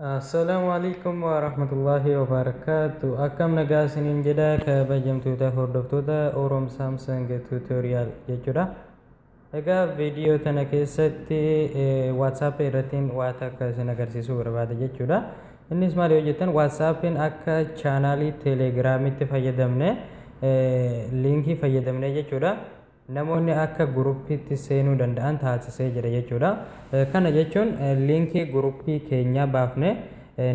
Assalamualaikum warahmatullahi wabarakatuh. Akkam nagaa isiniin jedha kabajamtoota hordoftoota Oroom Samsung tutorial jechuudha. Egaa viidiyoo tana keessatti WhatsApp irrattiin waan akka isin agarsiisuu barbaada jechuudha. Innis maal yoo jettan WhatsAppin akka chaanaalii Telegraamitti fayyadamne linkii fayyadamne jechuudha. Namoonni akka guruppiitti seenuu danda'an taasisee jira jechuudha. Kana jechuun linkii guruppii keenya baafne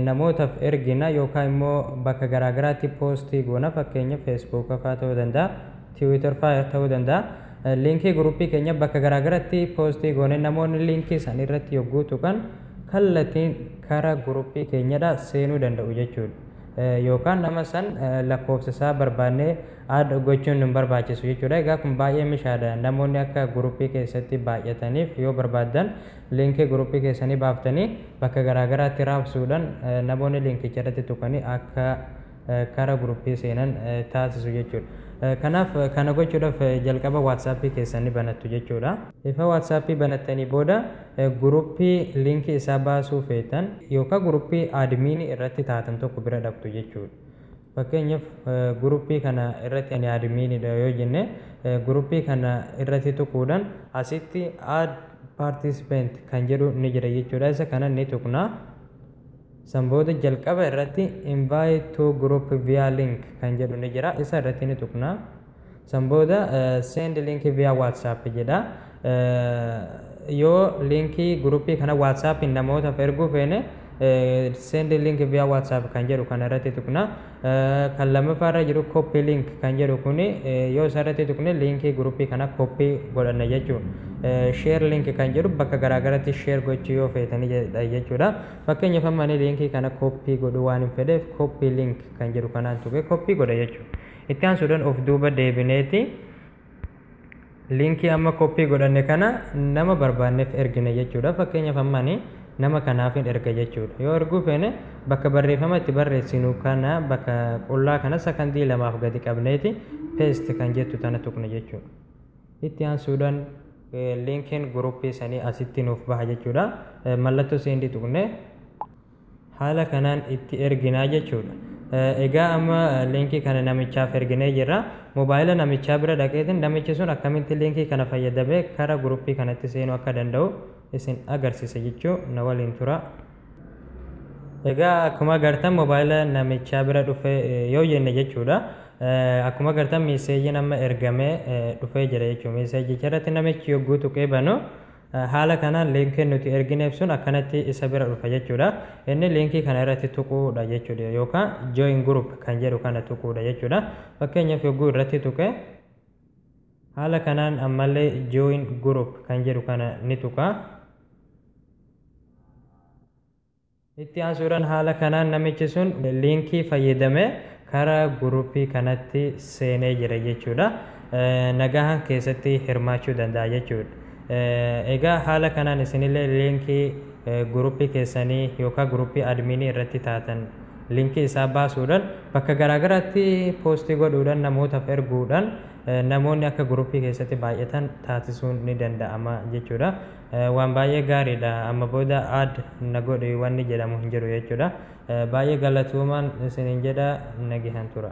namootaaf ergina yookaan immoo bakka garaagaraatti poostii goona, fakkeenya Facebook fa'aa ta'uu danda'a, Twitter fa'aa ta'uu danda'a. Linkii guruppii keenya bakka garaagaraatti poostii goone namoonni linkii san irratti yogguu tuqan kallattiin karaa guruppii keenyadha seenuu danda'u jechuudha. Yookaan nama san lakkoofsa isaa barbaannee add gochuun hin barbaachisu jechuudha. Egaa kun baay'ee mishaadha. Namoonni akka guruppii keessatti baay'ataniif yoo barbaadan linkii guruppii keessanii baaftanii bakka garaagaraatti raabsuudhaan namoonni linkicha irratti tuqanii akka karaa guruppii seenan taasisu jechuudha. Kanaaf kana gochuudhaaf jalqaba WhatsAppii keessanii banattu jechuudha. Ifa WhatsAppii banattanii booda guruppii linkii isaa baasuu feetan yookaan guruppii adminii irratti taatan tokko bira dhaqxu jechuudha. Fakkeenyaaf guruppii kana irratti ani adminiidha yoo jenne guruppii kana irratti tuquudhaan asitti add participant kan jedhu ni jira jechuudha. Isa kana ni tuqna. Sanbooda jalqaba irratti invite to group via link kan jedhu ni jira. Isa irratti ni tuqna. Sanbooda send link via WhatsApp jedha. Yoo linkii guruppii kana WhatsApp namootaaf erguu feene send link via WhatsApp kan jedhu kana irratti tuqna. Kan lammaffaarra jiru copy link kan jedhu kuni yoo isa irratti tuqne linkii guruppii kana copy godhanna jechuudha. Share link kan jedhu bakka garaagaraatti share gochuu yoo feetanii jechuudha. Fakkeenyaaf amma ani linkii kana copy godhu waan hin fedheef copy link kan jedhu kanaan tuqee copy godha jechuudha. Itti aansuudhaan of duuba deebineeti linkii amma copy godhanne kana nama barbaanneef ergine jechuudha. Fakkeenyaaf amma ani nama kanaafin erga jechuudha. Yoo erguu feene bakka barreeffama itti barreessinu kana bakka qullaa kana sakandii lamaaf gadi qabneeti paste kan jettu tana tuqna jechuudha. Itti aansuudhaan linkiin guruppii sanii asitti nuuf baha jechuudha. Mallattoo seendi tuqne haala kanaan itti erginaa jechuudha. Egaa amma linkii kana namichaaf erginee jirra. Mobaayila namichaa bira dhaqeetiin namichi sun akkamitti linkii kana fayyadamee karaa guruppii kanatti seenuu akka danda'u isin agarsiisa jechuu na waliin tura. Egaa akkuma agartan mobaayila namichaa bira dhufe yoo jenne jechuudha. Akkuma agartan meeseejiin amma ergamee dhufee jira jechuudha. Meeseejicha irratti namichi yogguu tuqee banu haala kanaan linkiin nuti ergineef sun akkanatti isa bira dhufa jechuudha. Inni linkii kana irratti tuquudha jechuudha yookaan join group kan jedhu kana tuquudha jechuudha. Fakkeenyaaf yogguu irratti tuqe haala kanaan ammallee join group kan jedhu kana ni tuqa. Itti aansuudhaan haala kanaan namichi sun linkii fayyadamee karaa guruppii kanatti seenee jira jechuudha. Nagaan keessatti hirmaachuu danda'a jechuudha. Egaa haala kanaan isinillee linkii guruppii keessanii yookaan guruppii adminii irratti taatan linkii isaa baasuudhaan bakka garaagaraatti poostii godhuudhaan namootaaf erguudhaan namoonni akka guruppii keessatti baay'atan taasisuun ni danda'ama jechuudha. Waan baay'ee gaariidha. Amma booda add na godhi wanni jedhamu hin jiru jechuudha. Baay'ee galatoomaa isiniin jedha. Nagaan tura.